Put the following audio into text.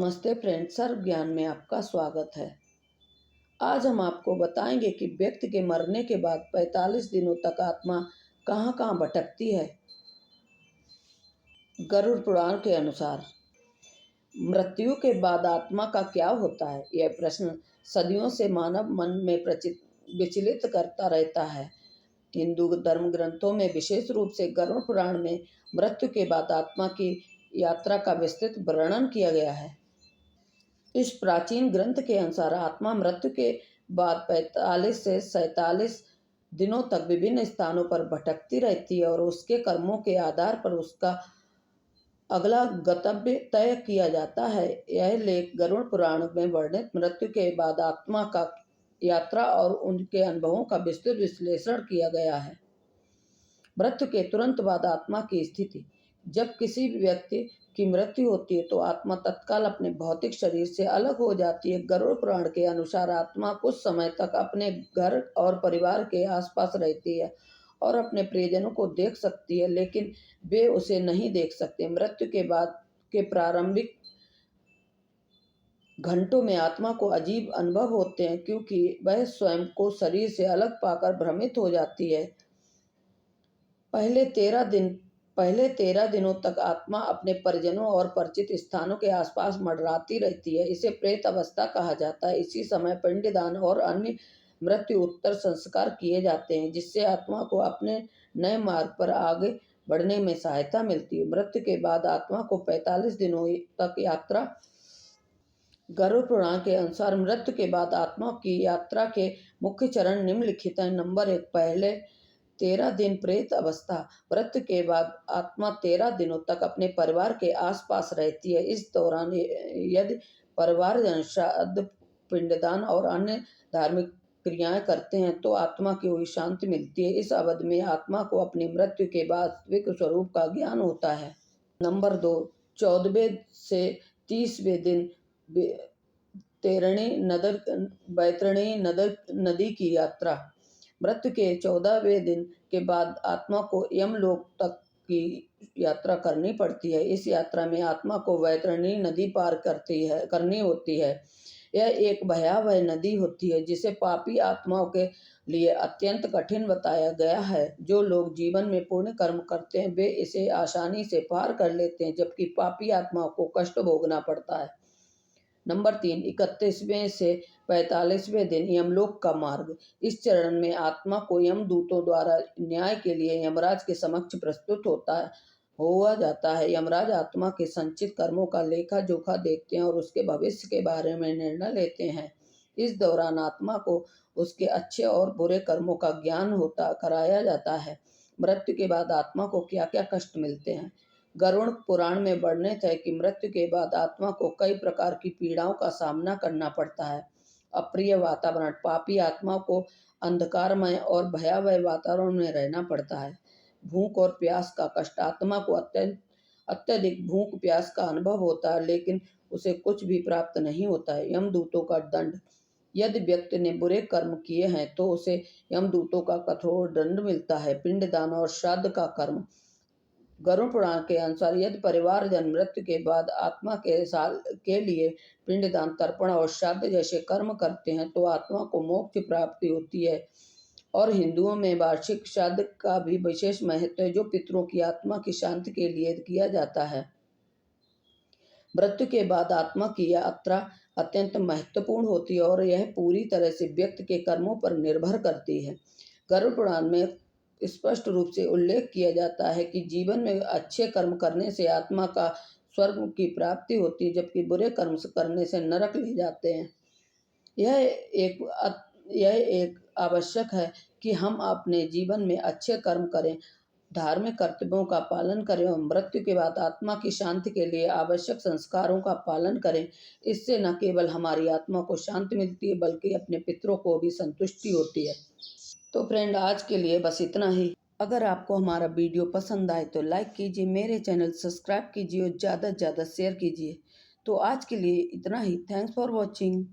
नमस्ते फ्रेंड्स, सर्व ज्ञान में आपका स्वागत है। आज हम आपको बताएंगे कि व्यक्ति के मरने के बाद 45 दिनों तक आत्मा कहाँ-कहाँ भटकती है। गरुड़ पुराण के अनुसार मृत्यु के बाद आत्मा का क्या होता है? यह प्रश्न सदियों से मानव मन में विचलित करता रहता है। हिंदू धर्म ग्रंथों में विशेष रूप से गरुड़ पुराण में मृत्यु के बाद आत्मा की यात्रा का विस्तृत वर्णन किया गया है। इस प्राचीन ग्रंथ के अनुसार आत्मा मृत्यु के बाद 45 से 47 दिनों तक विभिन्न स्थानों पर भटकती रहती है और उसके कर्मों के आधार पर उसका अगला गंतव्य तय किया जाता है। यह लेख गरुड़ पुराण में वर्णित मृत्यु के बाद आत्मा का यात्रा और उनके अनुभवों का विस्तृत विश्लेषण किया गया है। मृत्यु के तुरंत बाद आत्मा की स्थिति। जब किसी व्यक्ति की मृत्यु होती है तो आत्मा तत्काल अपने भौतिक शरीर से अलग हो जाती है। गरुड़ पुराण के अनुसार आत्मा कुछ समय तक अपने घर और परिवार के आसपास रहती है और अपने प्रियजनों को देख सकती है, लेकिन वे उसे नहीं देख सकते। मृत्यु के बाद के प्रारंभिक घंटों में आत्मा को अजीब अनुभव होते हैं, क्योंकि वह स्वयं को शरीर से अलग पाकर भ्रमित हो जाती है। पहले 13 दिनों तक आत्मा अपने परिजनों और परिचित स्थानों के आसपास मंडराती रहती है। इसे प्रेत अवस्था कहा जाता है। इसी समय पिंडदान और अन्य मृत्यु उत्तर संस्कार किए जाते हैं, जिससे आत्मा को अपने नए मार्ग पर आगे बढ़ने में सहायता मिलती है। मृत्यु के बाद आत्मा को 45 दिनों तक यात्रा। गरुड़ पुराण के अनुसार मृत्यु के बाद आत्मा की यात्रा के मुख्य चरण निम्नलिखित हैं। नंबर 1, पहले 13 दिन प्रेत अवस्था। मृत्यु के बाद आत्मा 13 दिनों तक अपने परिवार के आसपास रहती है। इस दौरान यदि परिवारजन श्राद्ध, पिंडदान और अन्य धार्मिक क्रियाएं करते हैं तो आत्मा की हुई शांति मिलती है। इस अवधि में आत्मा को अपनी मृत्यु के वास्तविक स्वरूप का ज्ञान होता है। नंबर 2, 14वें से 30वें दिन बैतरणी नदी की यात्रा। मृत्यु के 14वें दिन के बाद आत्मा को यमलोक तक की यात्रा करनी पड़ती है। इस यात्रा में आत्मा को वैतरणी नदी पार करनी होती है। यह एक भयावह नदी होती है, जिसे पापी आत्माओं के लिए अत्यंत कठिन बताया गया है। जो लोग जीवन में पुण्य कर्म करते हैं वे इसे आसानी से पार कर लेते हैं, जबकि पापी आत्माओं को कष्ट भोगना पड़ता है। नंबर 3, 31वें से 45वें दिन यमलोक का मार्ग। इस चरण में आत्मा को यमदूतों द्वारा न्याय के लिए यमराज के समक्ष प्रस्तुत हुआ जाता है। यमराज आत्मा के संचित कर्मों का लेखा जोखा देखते हैं और उसके भविष्य के बारे में निर्णय लेते हैं। इस दौरान आत्मा को उसके अच्छे और बुरे कर्मों का ज्ञान कराया जाता है। मृत्यु के बाद आत्मा को क्या क्या कष्ट मिलते हैं। गरुड़ पुराण में वर्णित है कि मृत्यु के बाद आत्मा को कई प्रकार की पीड़ाओं का सामना करना पड़ता है। अप्रिय वातावरण। पापी आत्माओं को अंधकारमय और भयावह वातावरण में रहना पड़ता है। भूख और प्यास का कष्ट। आत्मा को अत्यधिक भूख प्यास का अनुभव होता है, लेकिन उसे कुछ भी प्राप्त नहीं होता है। यमदूतों का दंड। यदि व्यक्ति ने बुरे कर्म किए हैं तो उसे यमदूतों का कठोर दंड मिलता है। पिंडदान और श्राद्ध का कर्म। गरुड़ पुराण के अनुसार यदि परिवारजन मृत्यु के बाद आत्मा के लिए पिंडदान, तर्पण और श्राद्ध जैसे कर्म करते हैं तो आत्मा को मोक्ष प्राप्ति होती है। और हिंदुओं में वार्षिक श्राद्ध का भी विशेष महत्व है, जो पितरों की आत्मा की शांति के लिए किया जाता है। मृत्यु के बाद आत्मा की यात्रा अत्यंत महत्वपूर्ण होती है और यह पूरी तरह से व्यक्ति के कर्मों पर निर्भर करती है। गरुड़ पुराण में स्पष्ट रूप से उल्लेख किया जाता है कि जीवन में अच्छे कर्म करने से आत्मा का स्वर्ग की प्राप्ति होती है, जबकि बुरे कर्म करने से नरक ले जाते हैं। यह एक आवश्यक है कि हम अपने जीवन में अच्छे कर्म करें, धार्मिक कर्तव्यों का पालन करें और मृत्यु के बाद आत्मा की शांति के लिए आवश्यक संस्कारों का पालन करें। इससे न केवल हमारी आत्मा को शांति मिलती है, बल्कि अपने पितरों को भी संतुष्टि होती है। तो फ्रेंड, आज के लिए बस इतना ही। अगर आपको हमारा वीडियो पसंद आए तो लाइक कीजिए, मेरे चैनल सब्सक्राइब कीजिए और ज़्यादा से ज़्यादा शेयर कीजिए। तो आज के लिए इतना ही। Thanks for watching.